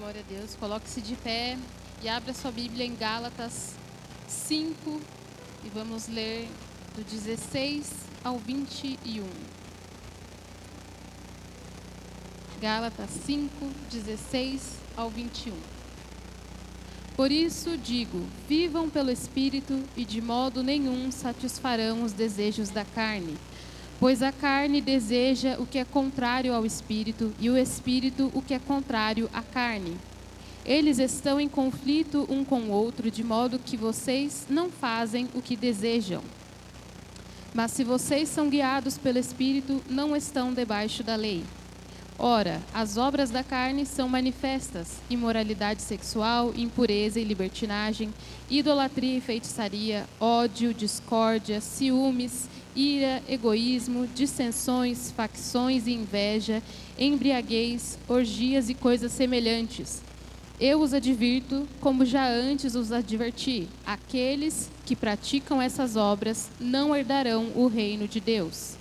Glória a Deus. Coloque-se de pé e abra sua Bíblia em Gálatas 5 e vamos ler do 16 ao 21. Gálatas 5, 16 ao 21. Por isso digo, vivam pelo Espírito e de modo nenhum satisfarão os desejos da carne. Pois a carne deseja o que é contrário ao Espírito e o Espírito o que é contrário à carne. Eles estão em conflito um com o outro, de modo que vocês não fazem o que desejam. Mas se vocês são guiados pelo Espírito, não estão debaixo da lei. Ora, as obras da carne são manifestas: imoralidade sexual, impureza e libertinagem, idolatria e feitiçaria, ódio, discórdia, ciúmes, ira, egoísmo, dissensões, facções e inveja, embriaguez, orgias e coisas semelhantes. Eu os advirto, como já antes os adverti: aqueles que praticam essas obras não herdarão o reino de Deus.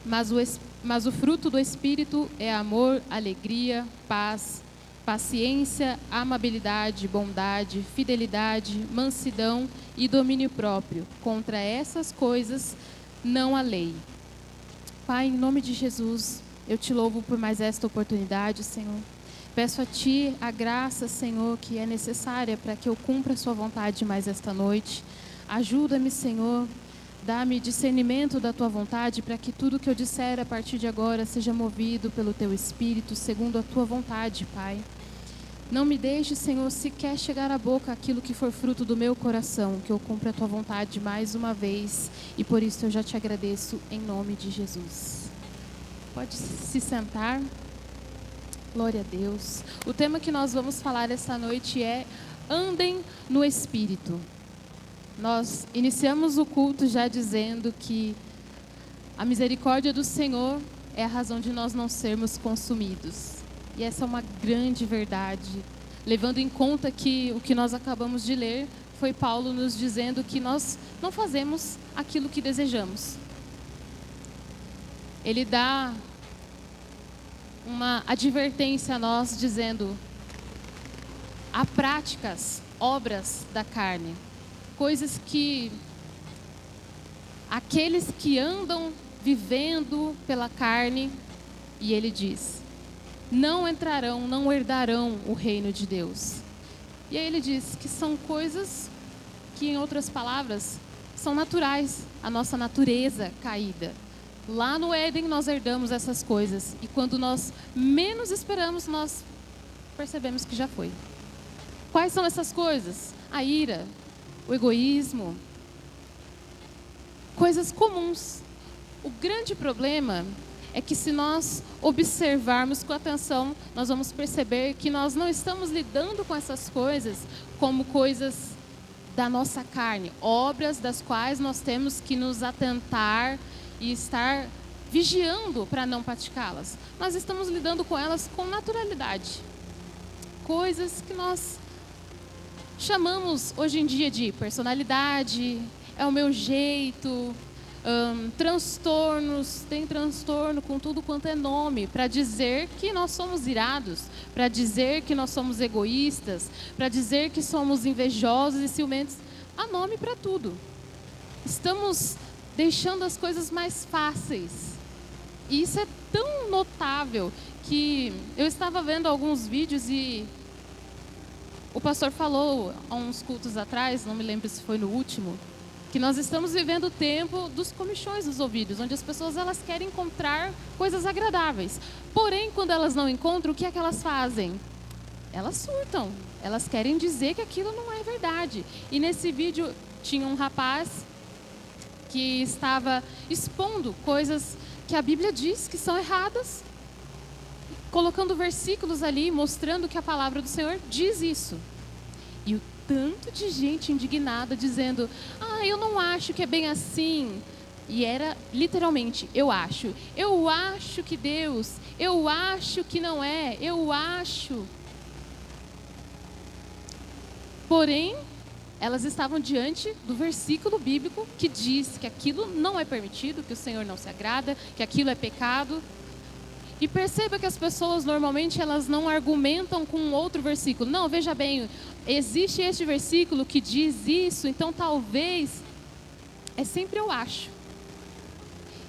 Mas o fruto do Espírito é amor, alegria, paz, paciência, amabilidade, bondade, fidelidade, mansidão e domínio próprio. Contra essas coisas não há lei. Pai, em nome de Jesus, eu te louvo por mais esta oportunidade, Senhor. Peço a Ti a graça, Senhor, que é necessária para que eu cumpra a Sua vontade mais esta noite. Ajuda-me, Senhor. Dá-me discernimento da Tua vontade para que tudo que eu disser a partir de agora seja movido pelo Teu Espírito, segundo a Tua vontade, Pai. Não me deixe, Senhor, sequer chegar à boca aquilo que for fruto do meu coração, que eu cumpra a Tua vontade mais uma vez. E por isso eu já te agradeço em nome de Jesus. Pode se sentar. Glória a Deus. O tema que nós vamos falar esta noite é Andem no Espírito. Nós iniciamos o culto já dizendo que a misericórdia do Senhor é a razão de nós não sermos consumidos. E essa é uma grande verdade, levando em conta que o que nós acabamos de ler foi Paulo nos dizendo que nós não fazemos aquilo que desejamos. Ele dá uma advertência a nós dizendo: há práticas, obras da carne, coisas que aqueles que andam vivendo pela carne, e ele diz, não entrarão, não herdarão o reino de Deus. E aí ele diz que são coisas que, em outras palavras, são naturais, a nossa natureza caída. Lá no Éden nós herdamos essas coisas, e quando nós menos esperamos, nós percebemos que já foi. Quais são essas coisas? A ira, o egoísmo, coisas comuns. O grande problema é que, se nós observarmos com atenção, nós vamos perceber que nós não estamos lidando com essas coisas como coisas da nossa carne, obras das quais nós temos que nos atentar e estar vigiando para não praticá-las. Nós estamos lidando com elas com naturalidade. Coisas que nós chamamos hoje em dia de personalidade, é o meu jeito, transtornos, tem transtorno com tudo quanto é nome, para dizer que nós somos irados, para dizer que nós somos egoístas, para dizer que somos invejosos e ciumentos. Há nome para tudo. Estamos deixando as coisas mais fáceis. E isso é tão notável que eu estava vendo alguns vídeos e o pastor falou há uns cultos atrás, não me lembro se foi no último, que nós estamos vivendo o tempo dos comichões dos ouvidos, onde as pessoas elas querem encontrar coisas agradáveis. Porém, quando elas não encontram, o que é que elas fazem? Elas surtam. Elas querem dizer que aquilo não é verdade. E nesse vídeo tinha um rapaz que estava expondo coisas que a Bíblia diz que são erradas, colocando versículos ali, mostrando que a palavra do Senhor diz isso. E o tanto de gente indignada dizendo, eu não acho que é bem assim. E era literalmente, eu acho que Deus, eu acho que não é, eu acho. Porém, elas estavam diante do versículo bíblico que diz que aquilo não é permitido, que o Senhor não se agrada, que aquilo é pecado. E perceba que as pessoas normalmente elas não argumentam com outro versículo. Não, veja bem, existe este versículo que diz isso, então talvez, é sempre eu acho.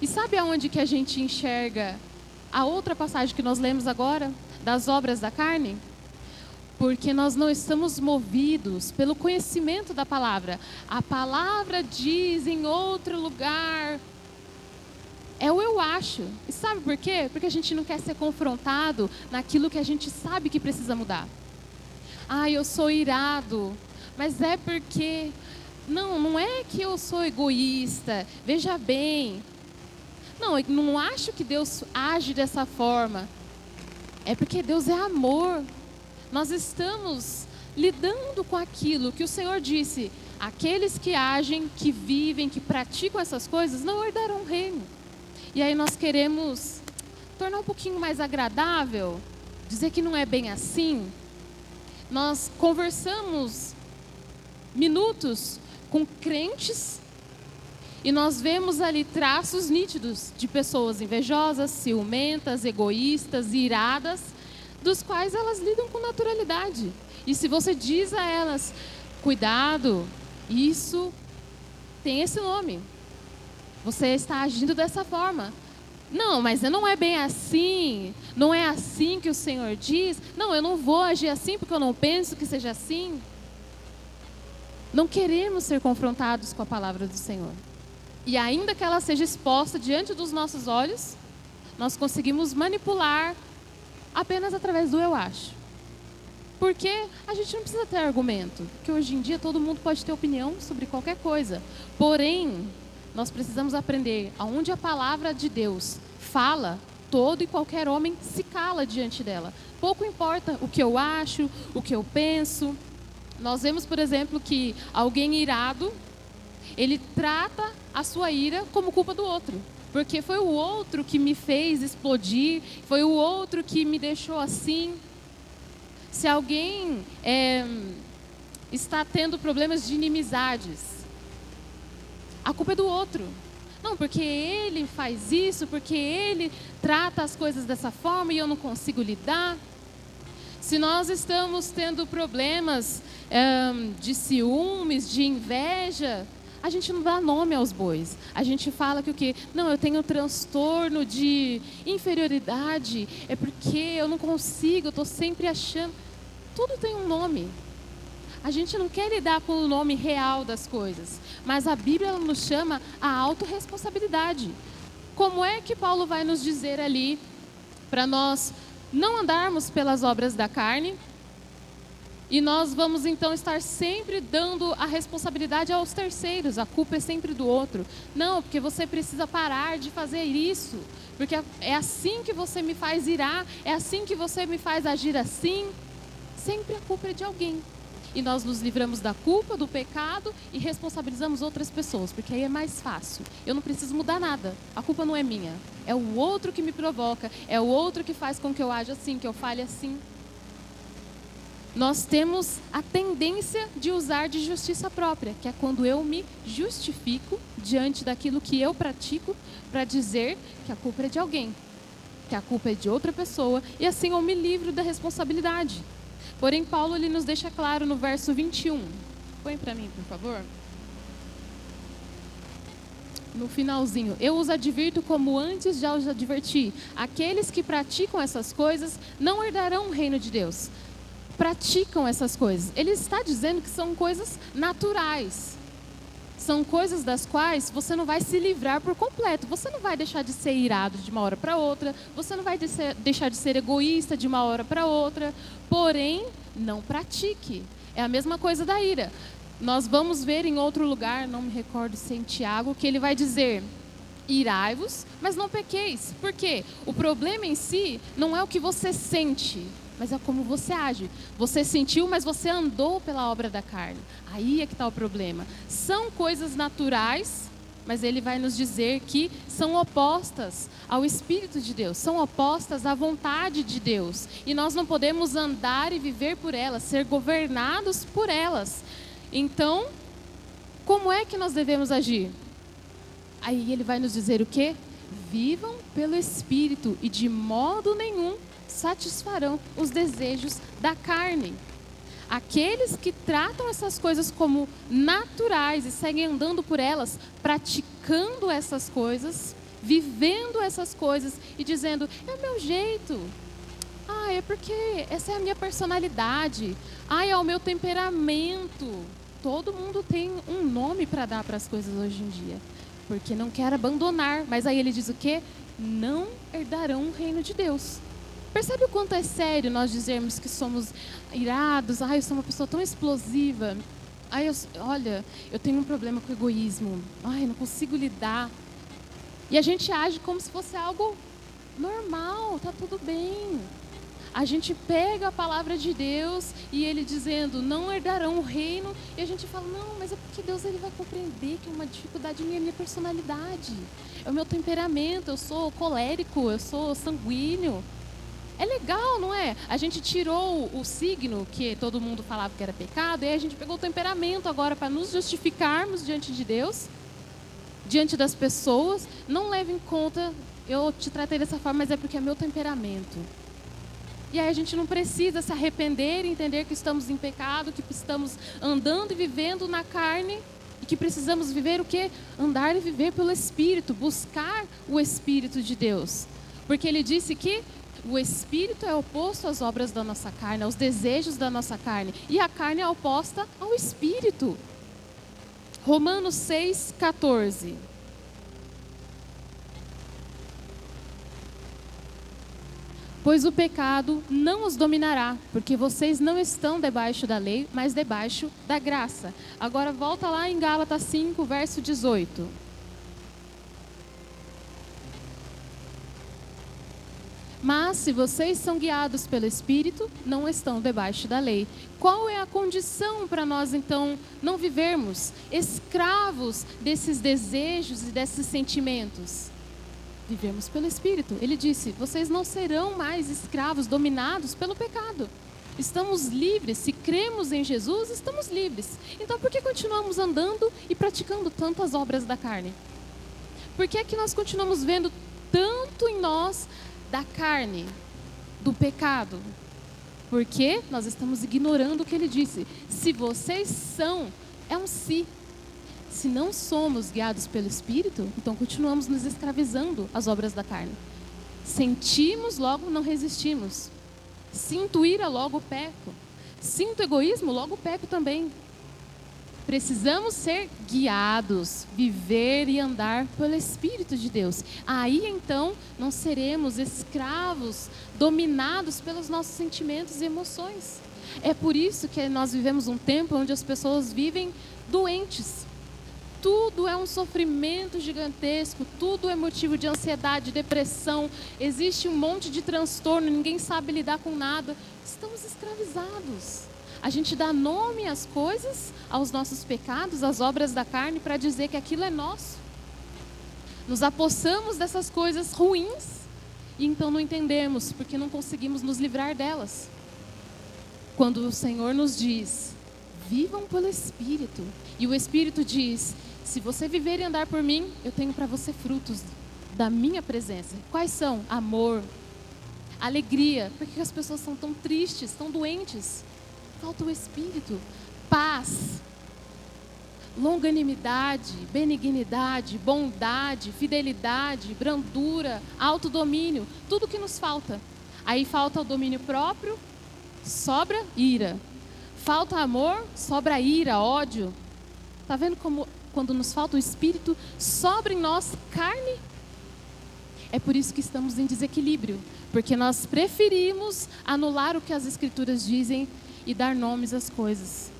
E sabe aonde que a gente enxerga a outra passagem que nós lemos agora, das obras da carne? Porque nós não estamos movidos pelo conhecimento da palavra. A palavra diz em outro lugar. É o eu acho. E sabe por quê? Porque a gente não quer ser confrontado naquilo que a gente sabe que precisa mudar. Ah, eu sou irado. Mas é porque... Não é que eu sou egoísta. Veja bem. Não, eu não acho que Deus age dessa forma. É porque Deus é amor. Nós estamos lidando com aquilo que o Senhor disse. Aqueles que agem, que vivem, que praticam essas coisas, não herdarão o reino. E aí nós queremos tornar um pouquinho mais agradável, dizer que não é bem assim. Nós conversamos minutos com crentes e nós vemos ali traços nítidos de pessoas invejosas, ciumentas, egoístas, iradas, dos quais elas lidam com naturalidade. E se você diz a elas, cuidado, isso tem esse nome. Você está agindo dessa forma. Não, mas não é bem assim. Não é assim que o Senhor diz. Não, eu não vou agir assim porque eu não penso que seja assim. Não queremos ser confrontados com a palavra do Senhor. E ainda que ela seja exposta diante dos nossos olhos, nós conseguimos manipular apenas através do eu acho. Porque a gente não precisa ter argumento. Porque hoje em dia todo mundo pode ter opinião sobre qualquer coisa. Porém, nós precisamos aprender aonde a palavra de Deus fala, todo e qualquer homem se cala diante dela. Pouco importa o que eu acho, o que eu penso. Nós vemos, por exemplo, que alguém irado, ele trata a sua ira como culpa do outro. Porque foi o outro que me fez explodir, foi o outro que me deixou assim. Se alguém está tendo problemas de inimizades, a culpa é do outro. Não, porque ele faz isso, porque ele trata as coisas dessa forma e eu não consigo lidar. Se nós estamos tendo problemas de ciúmes, de inveja, a gente não dá nome aos bois. A gente fala que o quê? Não, eu tenho um transtorno de inferioridade, é porque eu não consigo, eu estou sempre achando. Tudo tem um nome. A gente não quer lidar com o nome real das coisas, mas a Bíblia nos chama a autorresponsabilidade. Como é que Paulo vai nos dizer ali para nós não andarmos pelas obras da carne e nós vamos então estar sempre dando a responsabilidade aos terceiros, a culpa é sempre do outro. Não, porque você precisa parar de fazer isso, porque é assim que você me faz irar, é assim que você me faz agir assim. Sempre a culpa é de alguém. E nós nos livramos da culpa, do pecado e responsabilizamos outras pessoas, porque aí é mais fácil. Eu não preciso mudar nada. A culpa não é minha. É o outro que me provoca, é o outro que faz com que eu aja assim, que eu fale assim. Nós temos a tendência de usar de justiça própria, que é quando eu me justifico diante daquilo que eu pratico para dizer que a culpa é de alguém, que a culpa é de outra pessoa, e assim eu me livro da responsabilidade. Porém, Paulo ele nos deixa claro no verso 21. Põe para mim, por favor. No finalzinho. Eu os advirto como antes já os adverti. Aqueles que praticam essas coisas não herdarão o reino de Deus. Praticam essas coisas. Ele está dizendo que são coisas naturais. São coisas das quais você não vai se livrar por completo. Você não vai deixar de ser irado de uma hora para outra. Você não vai deixar de ser egoísta de uma hora para outra. Porém, não pratique. É a mesma coisa da ira. Nós vamos ver em outro lugar, não me recordo se é em Tiago, que ele vai dizer: irai-vos, mas não pequeis. Por quê? O problema em si não é o que você sente, mas é como você age. Você sentiu, mas você andou pela obra da carne. Aí é que está o problema. São coisas naturais, mas ele vai nos dizer que são opostas ao Espírito de Deus, são opostas à vontade de Deus. E nós não podemos andar e viver por elas, ser governados por elas. Então, como é que nós devemos agir? Aí ele vai nos dizer o quê? vivam pelo Espírito e de modo nenhum satisfarão os desejos da carne. Aqueles que tratam essas coisas como naturais e seguem andando por elas, praticando essas coisas, vivendo essas coisas e dizendo, é o meu jeito. É porque essa é a minha personalidade. É o meu temperamento. Todo mundo tem um nome para dar para as coisas hoje em dia. Porque não quer abandonar. Mas aí ele diz o quê? Não herdarão o reino de Deus. Percebe o quanto é sério nós dizermos que somos irados? Eu sou uma pessoa tão explosiva. Eu tenho um problema com o egoísmo. Não consigo lidar. E a gente age como se fosse algo normal, tá tudo bem. A gente pega a palavra de Deus e ele dizendo, não herdarão o reino. E a gente fala, não, mas é porque Deus ele vai compreender que uma dificuldade minha é a minha personalidade. É o meu temperamento, eu sou colérico, eu sou sanguíneo. É legal, não é? A gente tirou o signo, que todo mundo falava que era pecado, e aí a gente pegou o temperamento agora para nos justificarmos diante de Deus, diante das pessoas. Não leve em conta, eu te tratei dessa forma, mas é porque é meu temperamento. E aí a gente não precisa se arrepender e entender que estamos em pecado, que estamos andando e vivendo na carne, e que precisamos viver o quê? Andar e viver pelo Espírito, buscar o Espírito de Deus. Porque ele disse que o Espírito é oposto às obras da nossa carne, aos desejos da nossa carne. E a carne é oposta ao Espírito. Romanos 6,14. Pois o pecado não os dominará, porque vocês não estão debaixo da lei, mas debaixo da graça. Agora volta lá em Gálatas 5, verso 18. Mas se vocês são guiados pelo Espírito, não estão debaixo da lei. Qual é a condição para nós, então, não vivermos escravos desses desejos e desses sentimentos? Vivermos pelo Espírito. Ele disse, vocês não serão mais escravos dominados pelo pecado. Estamos livres, se cremos em Jesus, estamos livres. Então por que continuamos andando e praticando tantas obras da carne? Por que é que nós continuamos vendo tanto em nós da carne, do pecado? Porque nós estamos ignorando o que ele disse. Se vocês são, é um se. Se não somos guiados pelo Espírito, então continuamos nos escravizando às obras da carne. Sentimos, logo não resistimos. Sinto ira, logo peco. Sinto egoísmo, logo peco também. Precisamos ser guiados, viver e andar pelo Espírito de Deus. Aí então não seremos escravos, dominados pelos nossos sentimentos e emoções. É por isso que nós vivemos um tempo onde as pessoas vivem doentes. Tudo é um sofrimento gigantesco, tudo é motivo de ansiedade, depressão, existe um monte de transtorno, ninguém sabe lidar com nada. Estamos escravizados. A gente dá nome às coisas, aos nossos pecados, às obras da carne, para dizer que aquilo é nosso. Nos apossamos dessas coisas ruins e então não entendemos, porque não conseguimos nos livrar delas. Quando o Senhor nos diz, vivam pelo Espírito, e o Espírito diz, se você viver e andar por mim, eu tenho para você frutos da minha presença. Quais são? Amor, alegria. Por que as pessoas são tão tristes, tão doentes? Falta o Espírito. Paz, longanimidade, benignidade, bondade, fidelidade, brandura, autodomínio. Tudo que nos falta. Aí falta o domínio próprio, sobra ira. Falta amor, sobra ira, ódio. Está vendo como quando nos falta o Espírito, sobra em nós carne? É por isso que estamos em desequilíbrio. Porque nós preferimos anular o que as Escrituras dizem e dar nomes às coisas.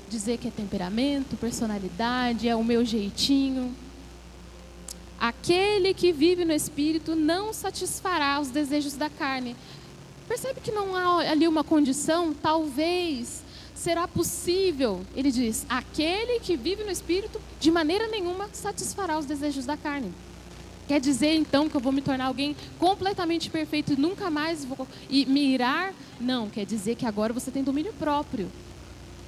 Dizer que é temperamento, personalidade, é o meu jeitinho. Aquele que vive no Espírito não satisfará os desejos da carne. Percebe que não há ali uma condição? Talvez será possível, ele diz, aquele que vive no Espírito de maneira nenhuma satisfará os desejos da carne. Quer dizer então que eu vou me tornar alguém completamente perfeito e nunca mais vou me irar? Não, quer dizer que agora você tem domínio próprio.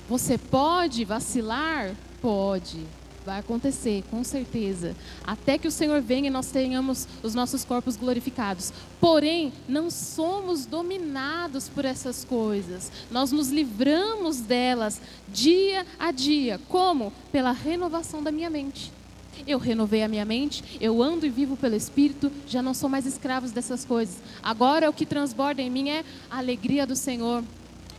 Você pode vacilar? Pode. Vai acontecer, com certeza. Até que o Senhor venha e nós tenhamos os nossos corpos glorificados. Porém, não somos dominados por essas coisas. Nós nos livramos delas dia a dia. Como? Pela renovação da minha mente. Eu renovei a minha mente, eu ando e vivo pelo Espírito, já não sou mais escravo dessas coisas. Agora o que transborda em mim é a alegria do Senhor,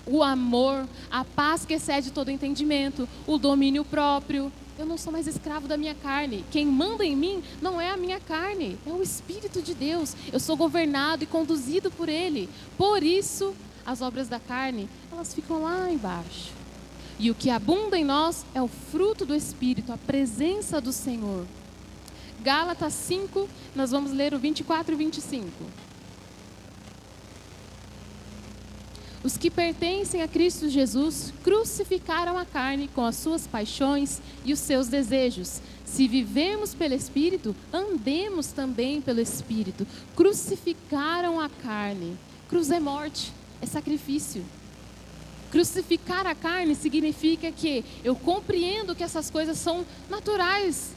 o amor, a paz que excede todo entendimento, o domínio próprio. Eu não sou mais escravo da minha carne. Quem manda em mim não é a minha carne, é o Espírito de Deus. Eu sou governado e conduzido por Ele. Por isso, as obras da carne, elas ficam lá embaixo. E o que abunda em nós é o fruto do Espírito, a presença do Senhor. Gálatas 5, nós vamos ler o 24 e 25. Os que pertencem a Cristo Jesus crucificaram a carne com as suas paixões e os seus desejos. Se vivemos pelo Espírito, andemos também pelo Espírito. Crucificaram a carne. Cruz é morte, é sacrifício. Crucificar a carne significa que eu compreendo que essas coisas são naturais.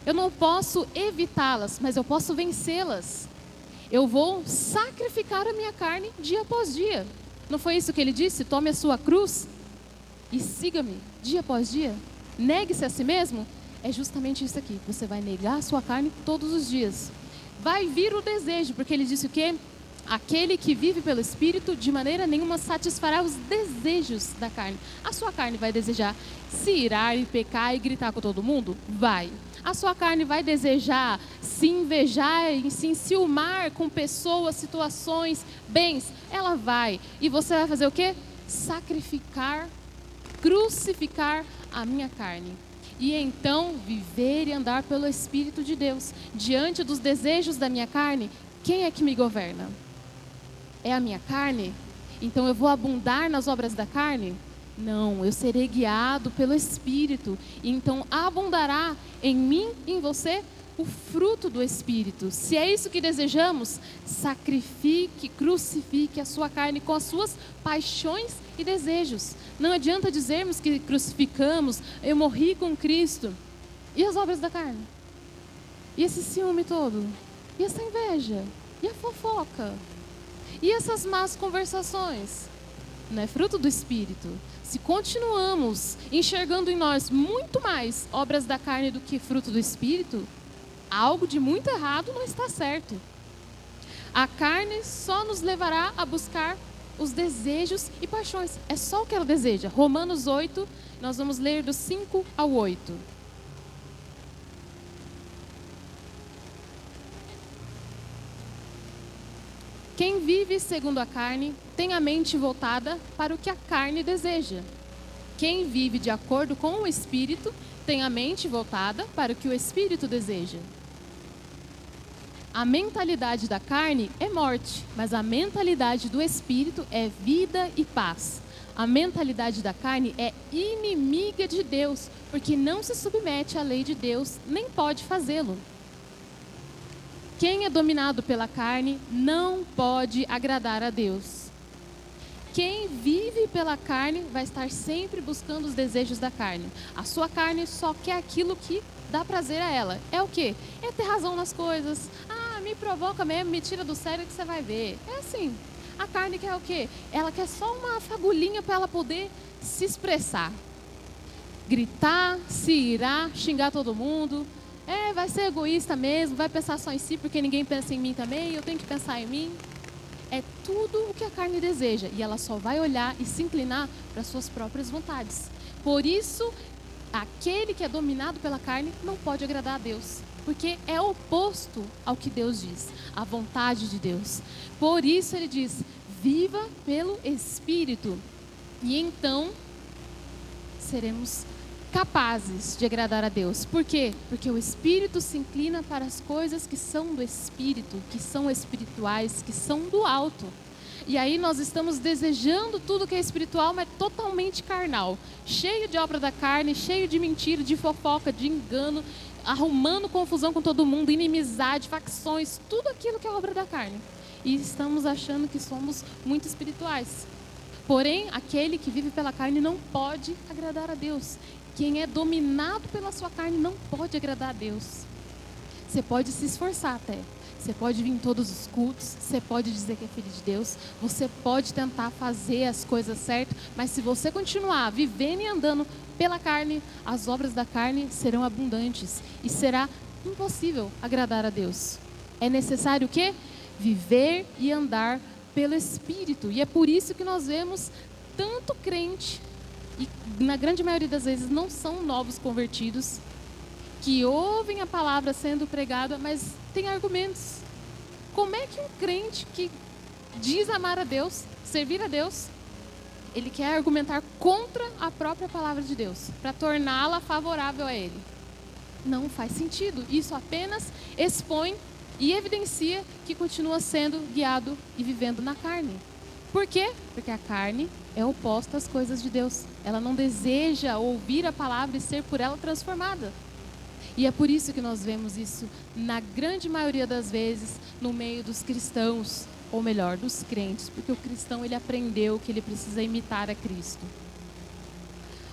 Eu não posso evitá-las, mas eu posso vencê-las. Eu vou sacrificar a minha carne dia após dia. Não foi isso que ele disse? Tome a sua cruz e siga-me dia após dia. Negue-se a si mesmo. É justamente isso aqui. Você vai negar a sua carne todos os dias. Vai vir o desejo, porque ele disse o quê? Aquele que vive pelo Espírito, de maneira nenhuma satisfará os desejos da carne. A sua carne vai desejar se irar e pecar e gritar com todo mundo? Vai. A sua carne vai desejar se invejar e se enciumar com pessoas, situações, bens? Ela vai. E você vai fazer o quê? Sacrificar, crucificar a minha carne. E então viver e andar pelo Espírito de Deus. Diante dos desejos da minha carne, quem é que me governa? É a minha carne? Então eu vou abundar nas obras da carne? Não, eu serei guiado pelo Espírito. E então abundará em mim e em você o fruto do Espírito. Se é isso que desejamos, sacrifique, crucifique a sua carne com as suas paixões e desejos. Não adianta dizermos que crucificamos, eu morri com Cristo. E as obras da carne? E esse ciúme todo? E essa inveja? E a fofoca? E essas más conversações? Não é fruto do Espírito. Se continuamos enxergando em nós muito mais obras da carne do que fruto do Espírito, algo de muito errado não está certo. A carne só nos levará a buscar os desejos e paixões. É só o que ela deseja. Romanos 8, nós vamos ler do 5 ao 8. Quem vive segundo a carne tem a mente voltada para o que a carne deseja. Quem vive de acordo com o Espírito tem a mente voltada para o que o Espírito deseja. A mentalidade da carne é morte, mas a mentalidade do Espírito é vida e paz. A mentalidade da carne é inimiga de Deus, porque não se submete à lei de Deus, nem pode fazê-lo. Quem é dominado pela carne não pode agradar a Deus. Quem vive pela carne vai estar sempre buscando os desejos da carne. A sua carne só quer aquilo que dá prazer a ela. É o quê? É ter razão nas coisas. Ah, me provoca mesmo, me tira do sério que você vai ver. É assim. A carne quer o quê? Ela quer só uma fagulhinha para ela poder se expressar. Gritar, se irar, xingar todo mundo. Vai ser egoísta mesmo, vai pensar só em si, porque ninguém pensa em mim também, eu tenho que pensar em mim. É tudo o que a carne deseja, e ela só vai olhar e se inclinar para suas próprias vontades. Por isso, aquele que é dominado pela carne não pode agradar a Deus, porque é oposto ao que Deus diz, à vontade de Deus. Por isso ele diz, viva pelo Espírito, e então seremos capazes de agradar a Deus. Por quê? Porque o Espírito se inclina para as coisas que são do Espírito, que são espirituais, que são do alto. E aí nós estamos desejando tudo que é espiritual, mas totalmente carnal. Cheio de obra da carne, cheio de mentira, de fofoca, de engano, arrumando confusão com todo mundo, inimizade, facções, tudo aquilo que é obra da carne. E estamos achando que somos muito espirituais. Porém, aquele que vive pela carne não pode agradar a Deus. Quem é dominado pela sua carne não pode agradar a Deus. Você pode se esforçar até. Você pode vir em todos os cultos, você pode dizer que é filho de Deus, você pode tentar fazer as coisas certas, mas se você continuar vivendo e andando pela carne, as obras da carne serão abundantes e será impossível agradar a Deus. É necessário o quê? Viver e andar pelo Espírito. E é por isso que nós vemos tanto crente, e na grande maioria das vezes não são novos convertidos, que ouvem a palavra sendo pregada, mas tem argumentos. Como é que um crente que diz amar a Deus, servir a Deus, ele quer argumentar contra a própria palavra de Deus, para torná-la favorável a ele? Não faz sentido. Isso apenas expõe e evidencia que continua sendo guiado e vivendo na carne. Por quê? Porque a carne é oposta às coisas de Deus. Ela não deseja ouvir a palavra e ser por ela transformada. E é por isso que nós vemos isso, na grande maioria das vezes, no meio dos cristãos, ou melhor, dos crentes, porque o cristão ele aprendeu que ele precisa imitar a Cristo.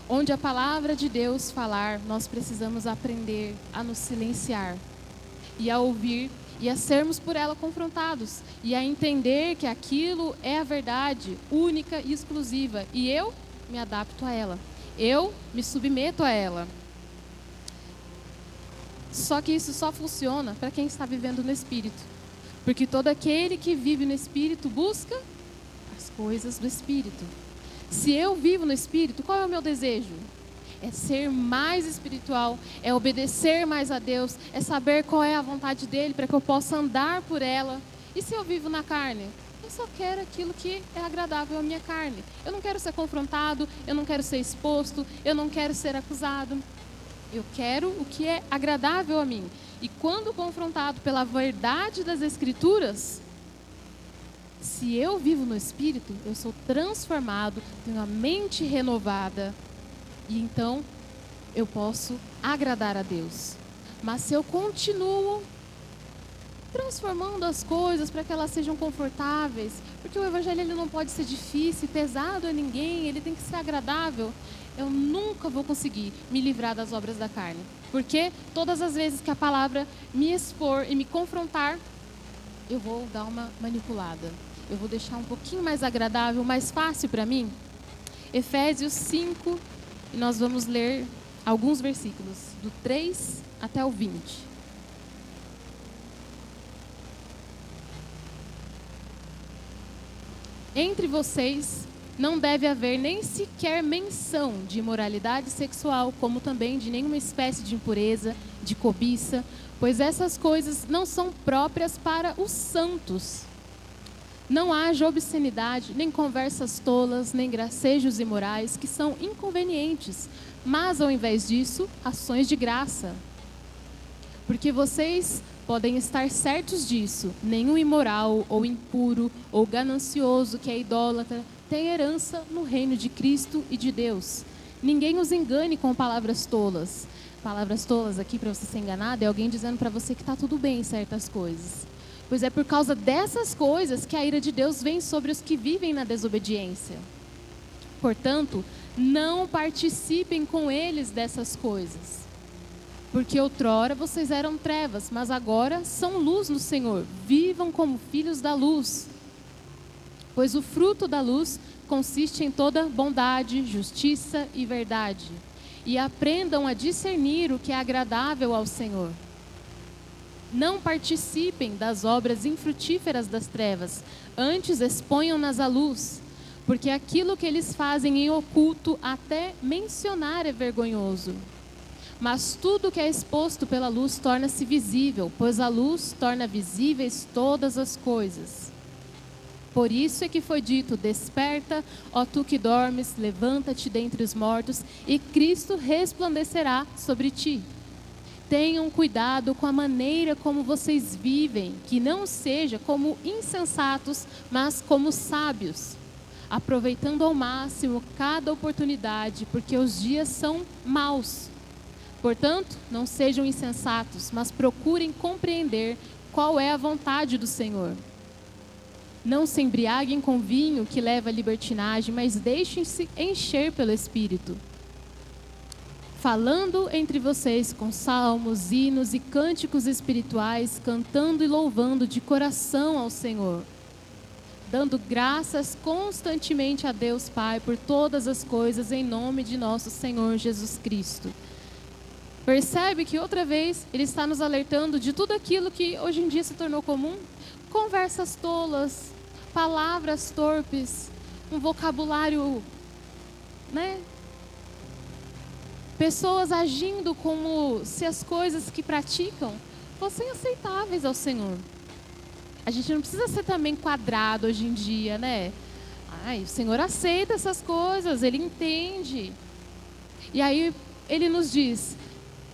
Onde a palavra de Deus falar, nós precisamos aprender a nos silenciar e a ouvir e a sermos por ela confrontados e a entender que aquilo é a verdade única e exclusiva e eu me adapto a ela, eu me submeto a ela. Só que isso só funciona para quem está vivendo no Espírito. Porque todo aquele que vive no Espírito busca as coisas do Espírito. Se eu vivo no Espírito, qual é o meu desejo? É ser mais espiritual, é obedecer mais a Deus, é saber qual é a vontade dEle para que eu possa andar por ela. E se eu vivo na carne? Eu só quero aquilo que é agradável à minha carne. Eu não quero ser confrontado, eu não quero ser exposto, eu não quero ser acusado. Eu quero o que é agradável a mim. E quando confrontado pela verdade das Escrituras, se eu vivo no Espírito, eu sou transformado, tenho a mente renovada. E então eu posso agradar a Deus. Mas se eu continuo transformando as coisas para que elas sejam confortáveis, porque o Evangelho ele não pode ser difícil, pesado a ninguém, ele tem que ser agradável, eu nunca vou conseguir me livrar das obras da carne. Porque todas as vezes que a palavra me expor e me confrontar, eu vou dar uma manipulada. Eu vou deixar um pouquinho mais agradável, mais fácil para mim. Efésios 5, e nós vamos ler alguns versículos, do 3 até o 20. Entre vocês não deve haver nem sequer menção de imoralidade sexual, como também de nenhuma espécie de impureza, de cobiça, pois essas coisas não são próprias para os santos. Não haja obscenidade, nem conversas tolas, nem gracejos imorais, que são inconvenientes, mas ao invés disso, ações de graça. Porque vocês podem estar certos disso, nenhum imoral, ou impuro, ou ganancioso, que é idólatra, tem herança no reino de Cristo e de Deus. Ninguém os engane com palavras tolas. Palavras tolas aqui, para você ser enganado, é alguém dizendo para você que está tudo bem em certas coisas. Pois é por causa dessas coisas que a ira de Deus vem sobre os que vivem na desobediência. Portanto, não participem com eles dessas coisas. Porque outrora vocês eram trevas, mas agora são luz no Senhor. Vivam como filhos da luz. Pois o fruto da luz consiste em toda bondade, justiça e verdade. E aprendam a discernir o que é agradável ao Senhor. Não participem das obras infrutíferas das trevas, antes exponham-nas à luz, porque aquilo que eles fazem em oculto, até mencionar é vergonhoso. Mas tudo que é exposto pela luz torna-se visível, pois a luz torna visíveis todas as coisas. Por isso é que foi dito: desperta, ó tu que dormes, levanta-te dentre os mortos, e Cristo resplandecerá sobre ti. Tenham cuidado com a maneira como vocês vivem, que não seja como insensatos, mas como sábios, aproveitando ao máximo cada oportunidade, porque os dias são maus. Portanto, não sejam insensatos, mas procurem compreender qual é a vontade do Senhor. Não se embriaguem com vinho que leva à libertinagem, mas deixem-se encher pelo Espírito. falando entre vocês com salmos, hinos e cânticos espirituais, cantando e louvando de coração ao Senhor, dando graças constantemente a Deus Pai por todas as coisas em nome de nosso Senhor Jesus Cristo. Percebe que outra vez ele está nos alertando de tudo aquilo que hoje em dia se tornou comum? Conversas tolas, palavras torpes, um vocabulário, pessoas agindo como se as coisas que praticam fossem aceitáveis ao Senhor. A gente não precisa ser também quadrado hoje em dia, né? O Senhor aceita essas coisas, Ele entende. E aí Ele nos diz,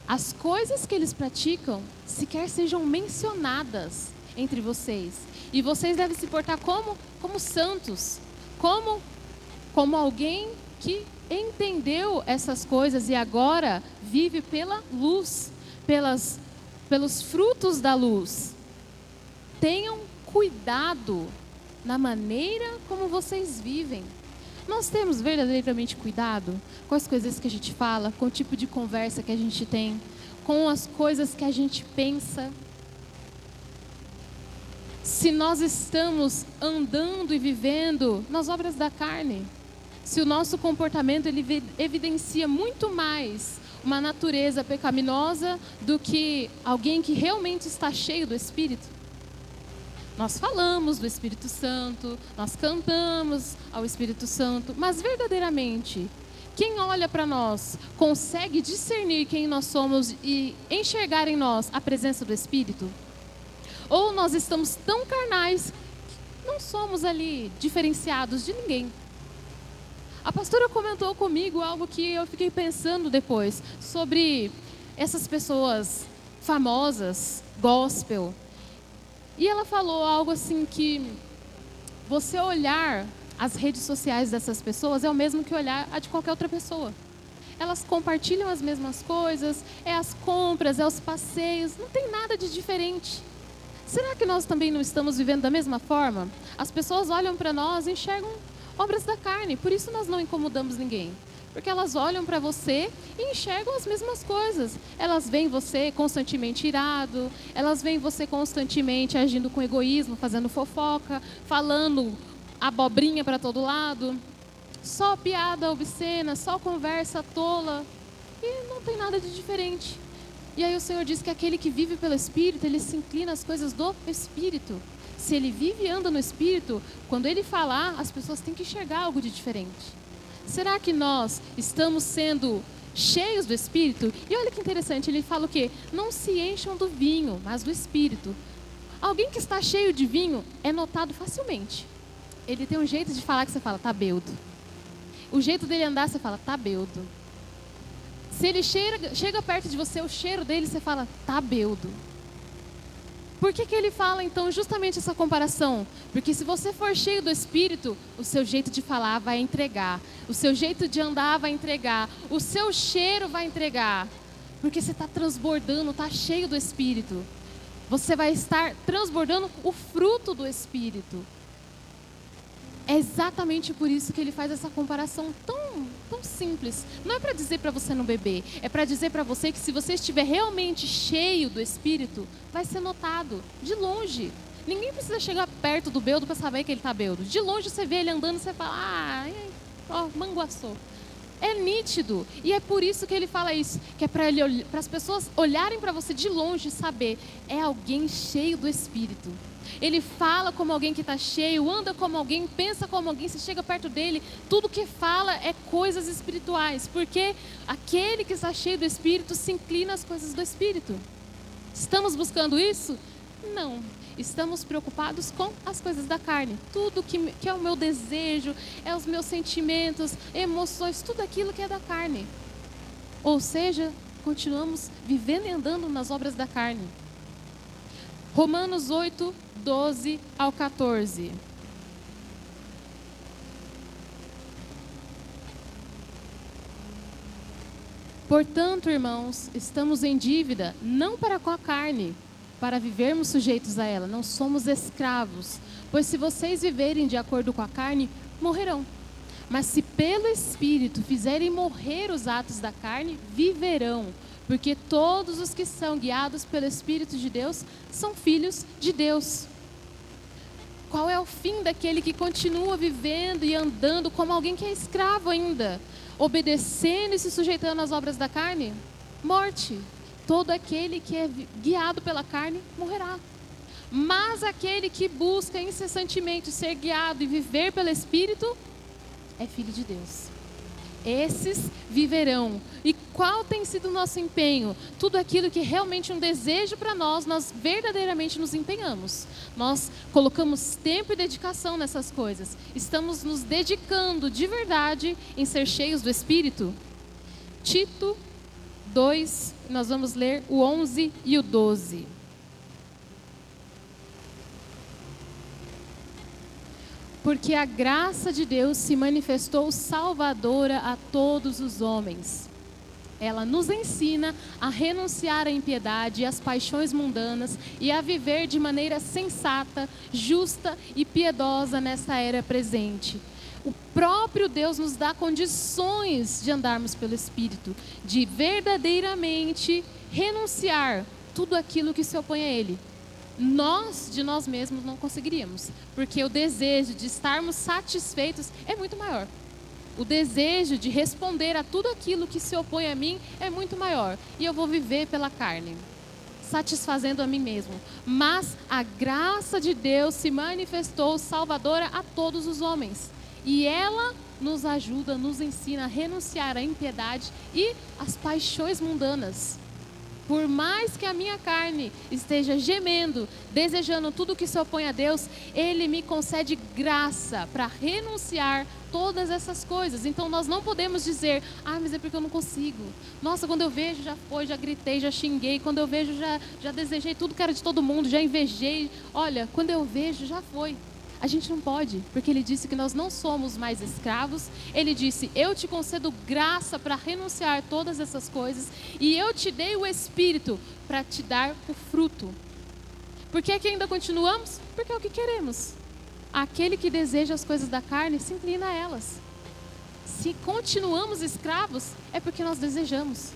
as coisas que eles praticam, sequer sejam mencionadas entre vocês. E vocês devem se portar como santos, como alguém que entendeu essas coisas e agora vive pela luz, pelos frutos da luz. Tenham cuidado na maneira como vocês vivem. Nós temos verdadeiramente cuidado com as coisas que a gente fala, com o tipo de conversa que a gente tem, com as coisas que a gente pensa. Se nós estamos andando e vivendo nas obras da carne, se o nosso comportamento ele evidencia muito mais uma natureza pecaminosa do que alguém que realmente está cheio do Espírito. Nós falamos do Espírito Santo, nós cantamos ao Espírito Santo, mas verdadeiramente, quem olha para nós consegue discernir quem nós somos e enxergar em nós a presença do Espírito? Ou nós estamos tão carnais que não somos ali diferenciados de ninguém? A pastora comentou comigo algo que eu fiquei pensando depois, sobre essas pessoas famosas, gospel. E ela falou algo assim que você olhar as redes sociais dessas pessoas é o mesmo que olhar a de qualquer outra pessoa. Elas compartilham as mesmas coisas, é as compras, é os passeios, não tem nada de diferente. Será que nós também não estamos vivendo da mesma forma? As pessoas olham para nós e enxergam obras da carne, por isso nós não incomodamos ninguém. Porque elas olham para você e enxergam as mesmas coisas. Elas veem você constantemente irado, elas veem você constantemente agindo com egoísmo, fazendo fofoca, falando abobrinha para todo lado, só piada obscena, só conversa tola, e não tem nada de diferente. E aí o Senhor diz que aquele que vive pelo Espírito, ele se inclina às coisas do Espírito. Se ele vive e anda no Espírito, quando ele falar, as pessoas têm que enxergar algo de diferente. Será que nós estamos sendo cheios do Espírito? E olha que interessante, ele fala o quê? Não se encham do vinho, mas do Espírito. Alguém que está cheio de vinho é notado facilmente. Ele tem um jeito de falar que você fala, tá bêbado. O jeito dele andar, você fala, tá bêbado. Se ele chega perto de você, o cheiro dele, você fala, tá bêbado. Por que ele fala, então, justamente essa comparação? Porque se você for cheio do Espírito, o seu jeito de falar vai entregar. O seu jeito de andar vai entregar. O seu cheiro vai entregar. Porque você está transbordando, está cheio do Espírito. Você vai estar transbordando o fruto do Espírito. É exatamente por isso que ele faz essa comparação tão simples. Não é para dizer para você não beber, é para dizer para você que se você estiver realmente cheio do Espírito, vai ser notado, de longe. Ninguém precisa chegar perto do bêbado para saber que ele está bêbado. De longe você vê ele andando e você fala, manguaçou. É nítido. E é por isso que ele fala isso, que é para as pessoas olharem para você de longe e saber, é alguém cheio do Espírito. Ele fala como alguém que está cheio, anda como alguém, pensa como alguém, se chega perto dele, tudo que fala é coisas espirituais, porque aquele que está cheio do Espírito se inclina às coisas do Espírito. Estamos buscando isso? Não. Estamos preocupados com as coisas da carne. Tudo que é o meu desejo, é os meus sentimentos, emoções, tudo aquilo que é da carne. Ou seja, continuamos vivendo e andando nas obras da carne. Romanos 8, 12 ao 14. Portanto, irmãos, estamos em dívida, não para com a carne, para vivermos sujeitos a ela. Não somos escravos, pois se vocês viverem de acordo com a carne, morrerão. Mas se pelo Espírito fizerem morrer os atos da carne, viverão. Porque todos os que são guiados pelo Espírito de Deus são filhos de Deus. Qual é o fim daquele que continua vivendo e andando como alguém que é escravo ainda? Obedecendo e se sujeitando às obras da carne? Morte. Todo aquele que é guiado pela carne morrerá. Mas aquele que busca incessantemente ser guiado e viver pelo Espírito é filho de Deus. Esses viverão. E qual tem sido o nosso empenho? Tudo aquilo que é realmente um desejo para nós, nós verdadeiramente nos empenhamos. Nós colocamos tempo e dedicação nessas coisas. Estamos nos dedicando de verdade em ser cheios do Espírito? Tito 2, nós vamos ler o 11 e o 12. Porque a graça de Deus se manifestou salvadora a todos os homens. Ela nos ensina a renunciar à impiedade e às paixões mundanas e a viver de maneira sensata, justa e piedosa nesta era presente. O próprio Deus nos dá condições de andarmos pelo Espírito, de verdadeiramente renunciar tudo aquilo que se opõe a Ele. Nós, de nós mesmos, não conseguiríamos, porque o desejo de estarmos satisfeitos é muito maior. O desejo de responder a tudo aquilo que se opõe a mim é muito maior. E eu vou viver pela carne, satisfazendo a mim mesmo. Mas a graça de Deus se manifestou salvadora a todos os homens. E ela nos ajuda, nos ensina a renunciar à impiedade e às paixões mundanas. Por mais que a minha carne esteja gemendo, desejando tudo que se opõe a Deus, Ele me concede graça para renunciar todas essas coisas. Então nós não podemos dizer, mas é porque eu não consigo. Nossa, quando eu vejo já foi, já gritei, já xinguei. Quando eu vejo já desejei tudo que era de todo mundo, já invejei. Olha, quando eu vejo já foi. A gente não pode, porque Ele disse que nós não somos mais escravos. Ele disse, eu te concedo graça para renunciar todas essas coisas e eu te dei o Espírito para te dar o fruto. Por que que ainda continuamos? Porque é o que queremos. Aquele que deseja as coisas da carne se inclina a elas. Se continuamos escravos, é porque nós desejamos.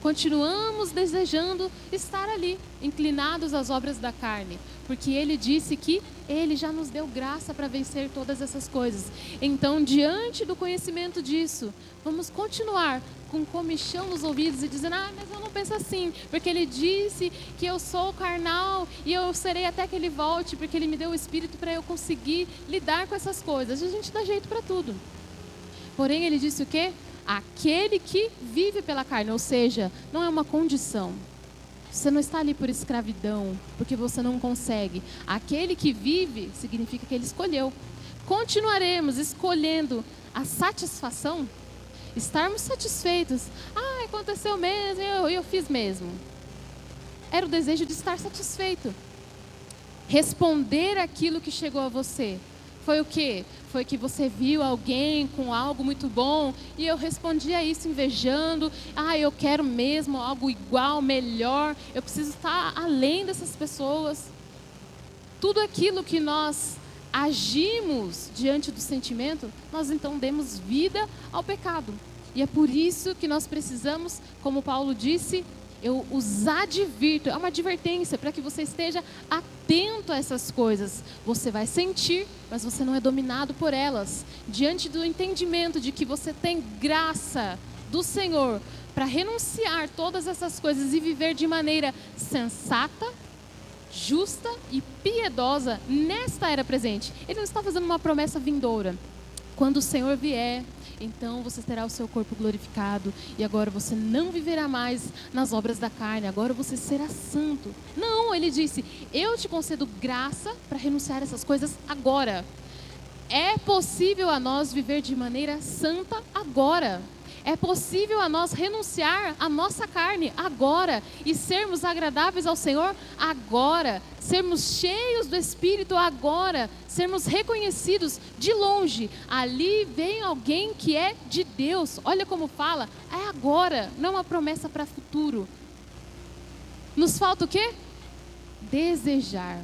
Continuamos desejando estar ali, inclinados às obras da carne, porque Ele disse que Ele já nos deu graça para vencer todas essas coisas. Então, diante do conhecimento disso, vamos continuar com comichão nos ouvidos e dizendo, mas eu não penso assim, porque Ele disse que eu sou carnal e eu serei até que Ele volte, porque Ele me deu o Espírito para eu conseguir lidar com essas coisas. A gente dá jeito para tudo. Porém, Ele disse o quê? Aquele que vive pela carne, ou seja, não é uma condição. Você não está ali por escravidão, porque você não consegue. Aquele que vive significa que ele escolheu. Continuaremos escolhendo a satisfação, estarmos satisfeitos. Aconteceu mesmo, eu fiz mesmo. Era o desejo de estar satisfeito. Responder aquilo que chegou a você. Foi o quê? Foi que você viu alguém com algo muito bom e eu respondi a isso invejando. Eu quero mesmo algo igual, melhor. Eu preciso estar além dessas pessoas. Tudo aquilo que nós agimos diante do sentimento, nós então demos vida ao pecado. E é por isso que nós precisamos, como Paulo disse, eu os advirto, é uma advertência para que você esteja atento a essas coisas. Você vai sentir, mas você não é dominado por elas. Diante do entendimento de que você tem graça do Senhor para renunciar todas essas coisas e viver de maneira sensata, justa e piedosa nesta era presente. Ele não está fazendo uma promessa vindoura. Quando o Senhor vier, então você terá o seu corpo glorificado e agora você não viverá mais nas obras da carne, agora você será santo. Não, ele disse, eu te concedo graça para renunciar a essas coisas agora. É possível a nós viver de maneira santa agora. É possível a nós renunciar à nossa carne agora e sermos agradáveis ao Senhor agora, sermos cheios do Espírito agora, sermos reconhecidos de longe. Ali vem alguém que é de Deus. Olha como fala, é agora, não é uma promessa para futuro. Nos falta o quê? Desejar.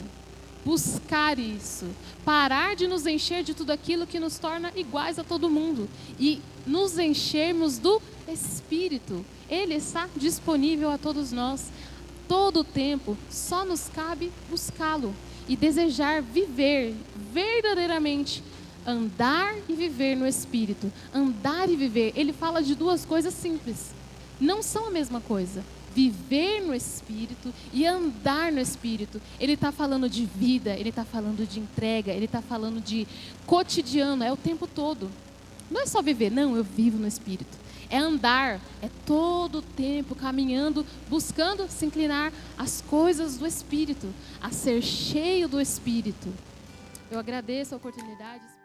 buscar isso, parar de nos encher de tudo aquilo que nos torna iguais a todo mundo e nos enchermos do Espírito. Ele está disponível a todos nós, todo o tempo, só nos cabe buscá-lo e desejar viver verdadeiramente, andar e viver no Espírito. Andar e viver, ele fala de duas coisas simples, não são a mesma coisa. Viver no Espírito e andar no Espírito. Ele está falando de vida, ele está falando de entrega, ele está falando de cotidiano, é o tempo todo. Não é só viver, não, eu vivo no Espírito. É andar, é todo o tempo caminhando, buscando se inclinar às coisas do Espírito, a ser cheio do Espírito. Eu agradeço a oportunidade.